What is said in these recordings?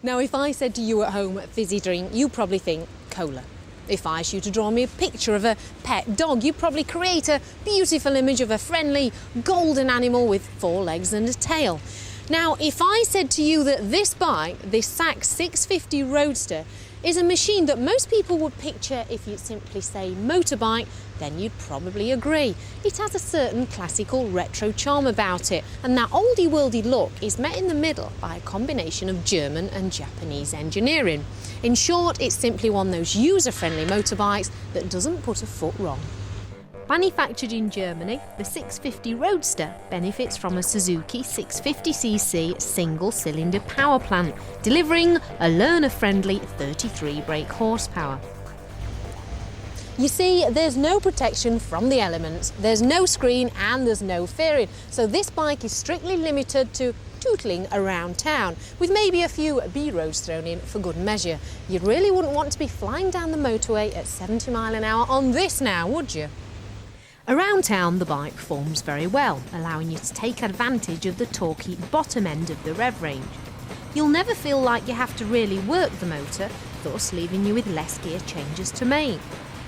Now, if I said to you at home, fizzy drink, you probably think cola. If I asked you to draw me a picture of a pet dog, you'd probably create a beautiful image of a friendly golden animal with 4 legs and a tail. Now, if I said to you that this bike, this Sachs 650 Roadster, is a machine that most people would picture if you simply say motorbike, then you'd probably agree. It has a certain classical retro charm about it, and that oldie-worldy look is met in the middle by a combination of German and Japanese engineering. In short, it's simply one of those user-friendly motorbikes that doesn't put a foot wrong. Manufactured in Germany, the 650 Roadster benefits from a Suzuki 650cc single-cylinder power plant, delivering a learner-friendly 33 brake horsepower. You see, there's no protection from the elements, there's no screen and there's no fairing, so this bike is strictly limited to tootling around town, with maybe a few B-roads thrown in for good measure. You really wouldn't want to be flying down the motorway at 70 miles an hour on this now, would you? Around town, the bike performs very well, allowing you to take advantage of the torquey bottom end of the rev range. You'll never feel like you have to really work the motor, thus leaving you with less gear changes to make.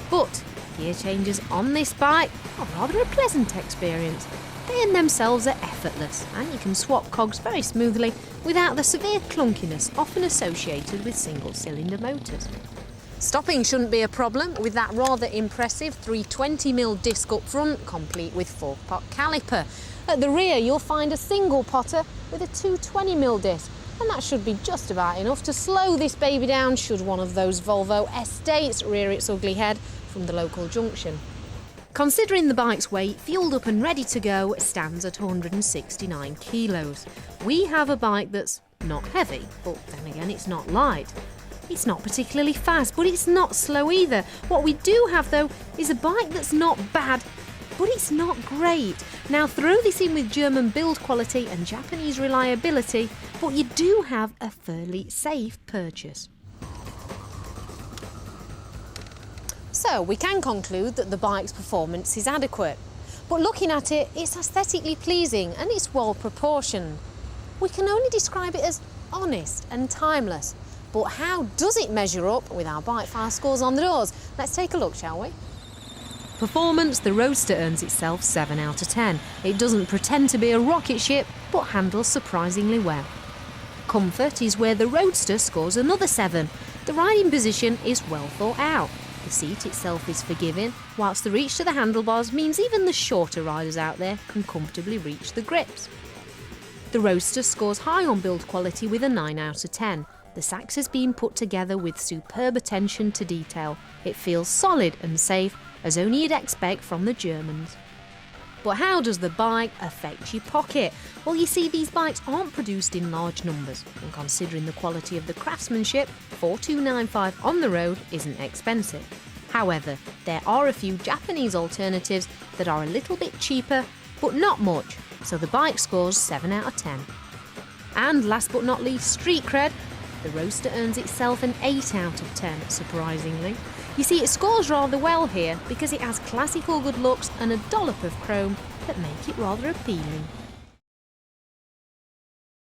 But gear changes on this bike are rather a pleasant experience. They in themselves are effortless, and you can swap cogs very smoothly without the severe clunkiness often associated with single-cylinder motors. Stopping shouldn't be a problem with that rather impressive 320mm disc up front, complete with 4-pot caliper. At the rear you'll find a single potter with a 220mm disc, and that should be just about enough to slow this baby down should one of those Volvo estates rear its ugly head from the local junction. Considering the bike's weight, fueled up and ready to go, stands at 169 kilos. We have a bike that's not heavy, but then again it's not light. It's not particularly fast, but it's not slow either. What we do have, though, is a bike that's not bad, but it's not great. Now, throw this in with German build quality and Japanese reliability, but you do have a fairly safe purchase. So, we can conclude that the bike's performance is adequate. But looking at it, it's aesthetically pleasing and it's well proportioned. We can only describe it as honest and timeless. But how does it measure up with our bike file scores on the doors? Let's take a look, shall we? Performance, the Roadster earns itself 7 out of 10. It doesn't pretend to be a rocket ship, but handles surprisingly well. Comfort is where the Roadster scores another 7. The riding position is well thought out. The seat itself is forgiving, whilst the reach to the handlebars means even the shorter riders out there can comfortably reach the grips. The Roadster scores high on build quality with a 9 out of 10. The Sachs has been put together with superb attention to detail. It feels solid and safe, as only you'd expect from the Germans. But how does the bike affect your pocket? Well, you see, these bikes aren't produced in large numbers, and considering the quality of the craftsmanship, $4,295 on the road isn't expensive. However, there are a few Japanese alternatives that are a little bit cheaper, but not much, so the bike scores 7 out of 10. And last but not least, street cred. The Roadster earns itself an 8 out of 10, surprisingly. You see, it scores rather well here because it has classical good looks and a dollop of chrome that make it rather appealing.